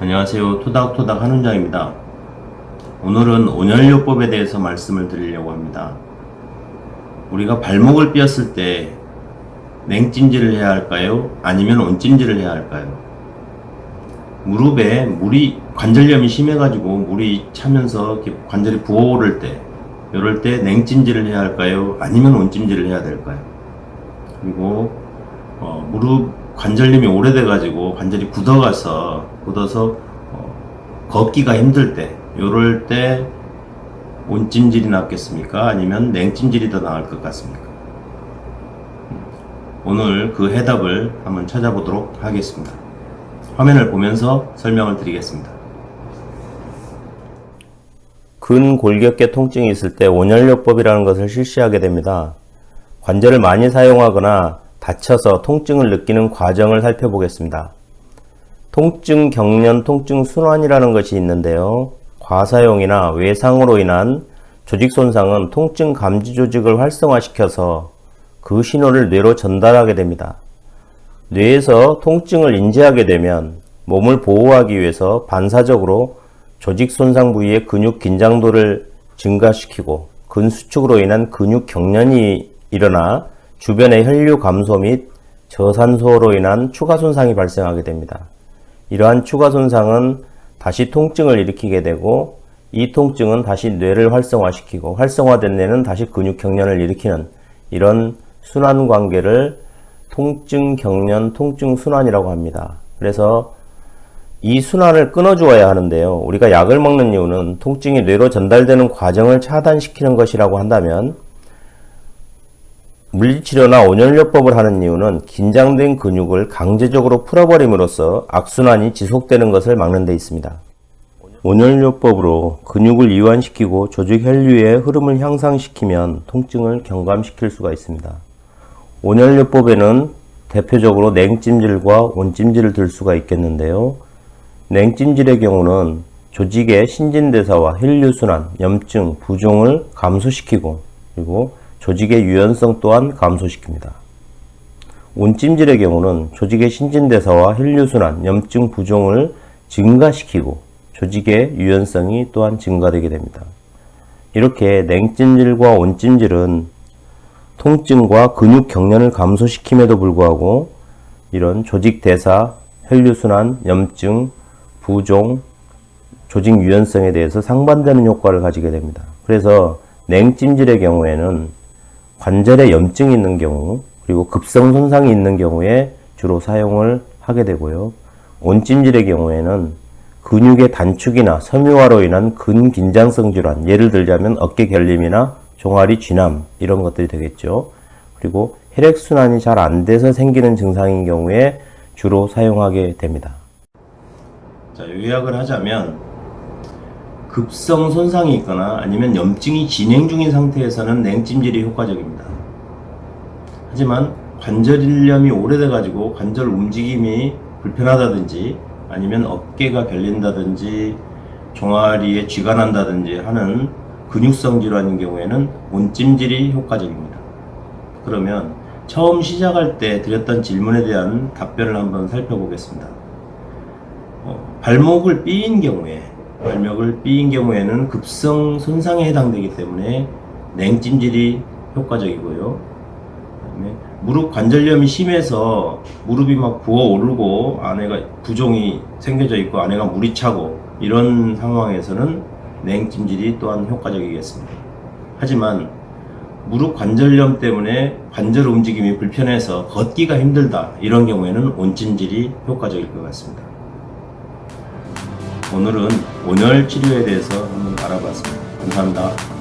안녕하세요. 토닥토닥 한훈장입니다. 오늘은 온열요법에 대해서 말씀을 드리려고 합니다. 우리가 발목을 삐었을 때 냉찜질을 해야 할까요? 아니면 온찜질을 해야 할까요? 무릎에 관절염이 심해가지고 물이 차면서 관절이 부어오를 때, 이럴 때 냉찜질을 해야 할까요? 아니면 온찜질을 해야 될까요? 그리고 무릎 관절염이 오래돼가지고 관절이 굳어서 걷기가 힘들 때, 요럴 때 온찜질이 낫겠습니까? 아니면 냉찜질이 더 나을 것 같습니까? 오늘 그 해답을 한번 찾아보도록 하겠습니다. 화면을 보면서 설명을 드리겠습니다. 근골격계 통증이 있을 때 온열요법이라는 것을 실시하게 됩니다. 관절을 많이 사용하거나 다쳐서 통증을 느끼는 과정을 살펴보겠습니다. 통증 경련, 통증 순환이라는 것이 있는데요. 과사용이나 외상으로 인한 조직 손상은 통증 감지 조직을 활성화시켜서 그 신호를 뇌로 전달하게 됩니다. 뇌에서 통증을 인지하게 되면 몸을 보호하기 위해서 반사적으로 조직 손상 부위의 근육 긴장도를 증가시키고 근수축으로 인한 근육 경련이 일어나 주변의 혈류 감소 및 저산소로 인한 추가 손상이 발생하게 됩니다. 이러한 추가 손상은 다시 통증을 일으키게 되고 이 통증은 다시 뇌를 활성화시키고 활성화된 뇌는 다시 근육 경련을 일으키는 이런 순환 관계를 통증 경련, 통증 순환이라고 합니다. 그래서 이 순환을 끊어주어야 하는데요. 우리가 약을 먹는 이유는 통증이 뇌로 전달되는 과정을 차단시키는 것이라고 한다면 물리치료나 온열요법을 하는 이유는 긴장된 근육을 강제적으로 풀어버림으로써 악순환이 지속되는 것을 막는 데 있습니다. 온열요법으로 근육을 이완시키고 조직 혈류의 흐름을 향상시키면 통증을 경감시킬 수가 있습니다. 온열요법에는 대표적으로 냉찜질과 온찜질을 들 수가 있겠는데요. 냉찜질의 경우는 조직의 신진대사와 혈류순환, 염증, 부종을 감소시키고 그리고 조직의 유연성 또한 감소시킵니다. 온찜질의 경우는 조직의 신진대사와 혈류순환, 염증, 부종을 증가시키고 조직의 유연성이 또한 증가되게 됩니다. 이렇게 냉찜질과 온찜질은 통증과 근육 경련을 감소시킴에도 불구하고 이런 조직 대사, 혈류순환, 염증, 부종, 조직 유연성에 대해서 상반되는 효과를 가지게 됩니다. 그래서 냉찜질의 경우에는 관절에 염증이 있는 경우 그리고 급성 손상이 있는 경우에 주로 사용을 하게 되고요. 온찜질의 경우에는 근육의 단축이나 섬유화로 인한 근긴장성 질환, 예를 들자면 어깨 결림이나 종아리 쥐남 이런 것들이 되겠죠. 그리고 혈액순환이 잘 안 돼서 생기는 증상인 경우에 주로 사용하게 됩니다. 자, 요약을 하자면 급성 손상이 있거나 아니면 염증이 진행 중인 상태에서는 냉찜질이 효과적입니다. 하지만 관절염이 오래돼가지고 관절 움직임이 불편하다든지 아니면 어깨가 결린다든지 종아리에 쥐가 난다든지 하는 근육성 질환인 경우에는 온찜질이 효과적입니다. 그러면 처음 시작할 때 드렸던 질문에 대한 답변을 한번 살펴보겠습니다. 발목을 삐인 경우에는 급성 손상에 해당되기 때문에 냉찜질이 효과적이고요. 그다음에 무릎 관절염이 심해서 무릎이 막 부어오르고 안에가 부종이 생겨져 있고 안에가 물이 차고 이런 상황에서는 냉찜질이 또한 효과적이겠습니다. 하지만 무릎 관절염 때문에 관절 움직임이 불편해서 걷기가 힘들다 이런 경우에는 온찜질이 효과적일 것 같습니다. 오늘은 온열 치료에 대해서 한번 알아봤습니다. 감사합니다.